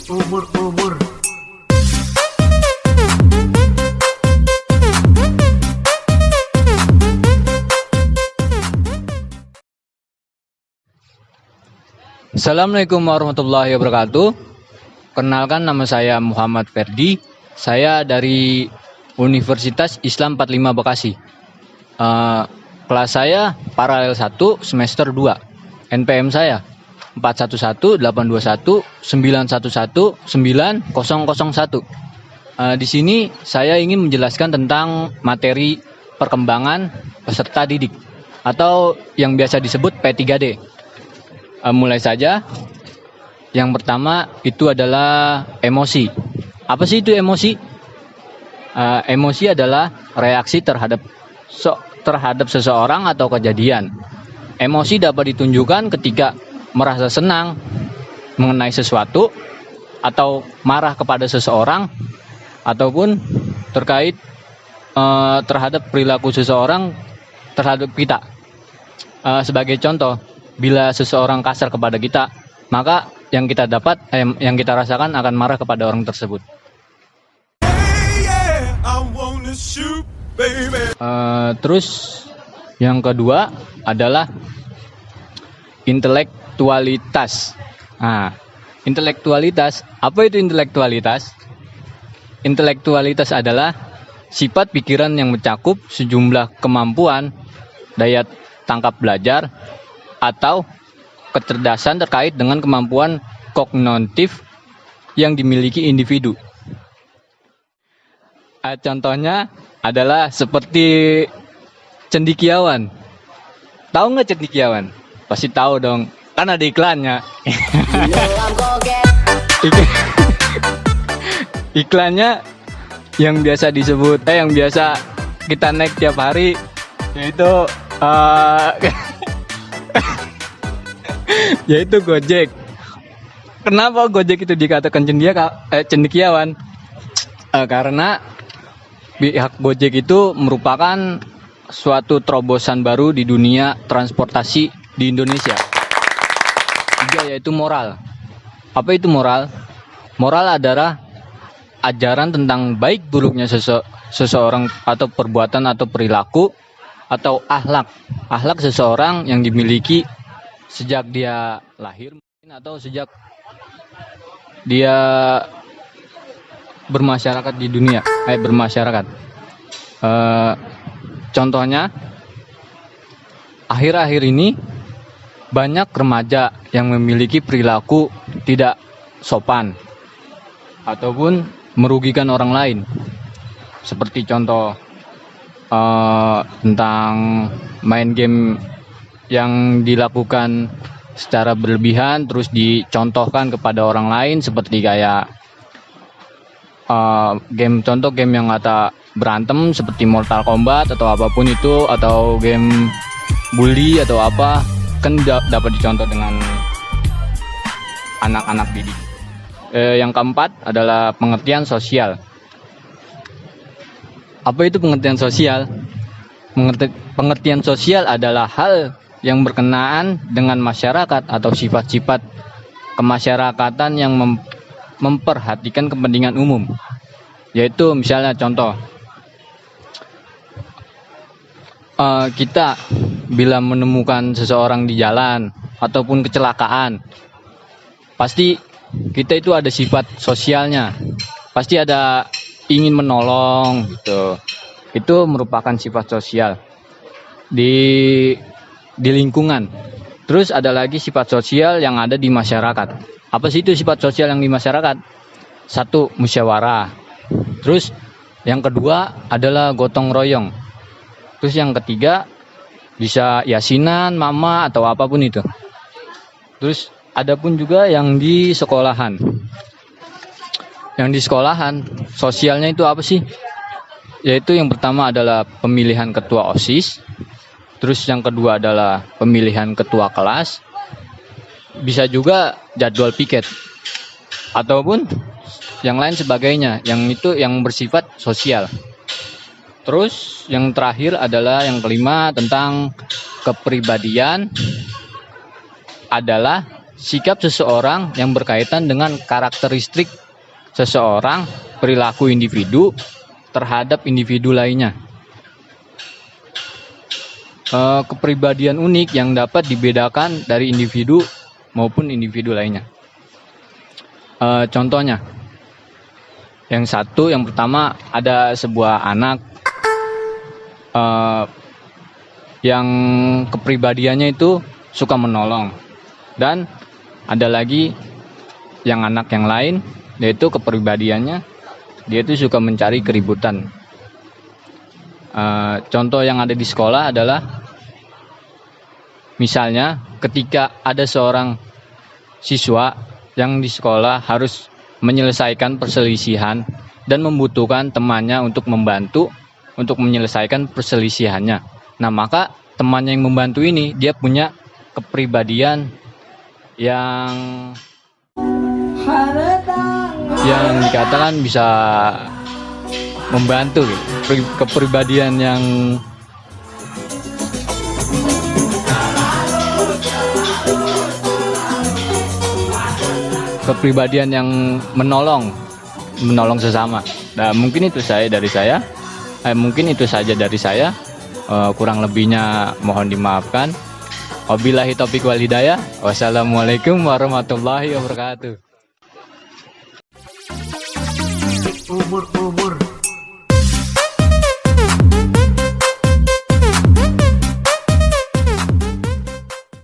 Umur. Assalamualaikum warahmatullahi wabarakatuh. Kenalkan, nama saya Muhammad Ferdi. Saya dari Universitas Islam 45 Bekasi. Kelas saya paralel 1 semester 2. NPM saya 418219119001. Di sini saya ingin menjelaskan tentang materi perkembangan peserta didik atau yang biasa disebut P3D. Mulai saja. Yang pertama itu adalah emosi. Apa sih itu emosi? Emosi adalah reaksi terhadap seseorang atau kejadian. Emosi dapat ditunjukkan ketika merasa senang mengenai sesuatu, atau marah kepada seseorang, ataupun terkait terhadap perilaku seseorang terhadap kita. Sebagai contoh, bila seseorang kasar kepada kita, maka yang kita rasakan akan marah kepada orang tersebut. Terus yang kedua adalah intelektualitas. Intelektualitas, apa itu intelektualitas? Intelektualitas adalah sifat pikiran yang mencakup sejumlah kemampuan, daya tangkap belajar, atau kecerdasan terkait dengan kemampuan kognitif yang dimiliki individu. Contohnya adalah seperti cendekiawan. Tahu nggak cendekiawan? Pasti tahu dong, kan ada iklannya. Iklannya yang biasa disebut, yang biasa kita naik tiap hari, yaitu yaitu Gojek. Kenapa Gojek itu dikatakan cendekiawan? Karena pihak Gojek itu merupakan suatu terobosan baru di dunia transportasi di Indonesia. Tiga, yaitu moral. Apa itu moral? Moral adalah ajaran tentang baik buruknya seseorang atau perbuatan atau perilaku, atau akhlak. Akhlak seseorang yang dimiliki sejak dia lahir atau sejak dia bermasyarakat di dunia, contohnya, akhir-akhir ini banyak remaja yang memiliki perilaku tidak sopan ataupun merugikan orang lain. Seperti contoh tentang main game yang dilakukan secara berlebihan, terus dicontohkan kepada orang lain, seperti kayak game yang kata berantem seperti Mortal Kombat atau apapun itu, atau game bully atau apa, kan dapat dicontoh dengan anak-anak didik. Yang keempat adalah pengertian sosial. Apa itu pengertian sosial? Pengertian sosial adalah hal yang berkenaan dengan masyarakat atau sifat-sifat kemasyarakatan yang memperhatikan kepentingan umum. Yaitu misalnya contoh, kita bila menemukan seseorang di jalan ataupun kecelakaan, pasti kita itu ada sifat sosialnya, pasti ada ingin menolong gitu. Itu merupakan sifat sosial di lingkungan. Terus ada lagi sifat sosial yang ada di masyarakat. Apa sih itu sifat sosial yang di masyarakat? Satu, musyawarah. Terus yang kedua adalah gotong royong. Terus yang ketiga bisa yasinan, mama, atau apapun itu. Terus ada pun juga yang di sekolahan. Yang di sekolahan, sosialnya itu apa sih? Yaitu yang pertama adalah pemilihan ketua OSIS. Terus yang kedua adalah pemilihan ketua kelas. Bisa juga jadwal piket ataupun yang lain sebagainya, yang itu yang bersifat sosial. Terus yang terakhir adalah yang kelima, tentang kepribadian, adalah sikap seseorang yang berkaitan dengan karakteristik seseorang, perilaku individu terhadap individu lainnya. Kepribadian unik yang dapat dibedakan dari individu maupun individu lainnya. Contohnya, yang pertama ada sebuah anak yang kepribadiannya itu suka menolong, dan ada lagi yang anak yang lain, yaitu kepribadiannya dia itu suka mencari keributan. Contoh yang ada di sekolah adalah misalnya ketika ada seorang siswa yang di sekolah harus menyelesaikan perselisihan dan membutuhkan temannya untuk membantu untuk menyelesaikan perselisihannya. Nah, maka temannya yang membantu ini dia punya kepribadian yang dikatakan bisa membantu gitu. Kepribadian yang menolong sesama. Nah, mungkin itu saja dari saya. Kurang lebihnya mohon dimaafkan. Wabillahi taufiq wal hidayah. Wassalamualaikum warahmatullahi wabarakatuh. Umur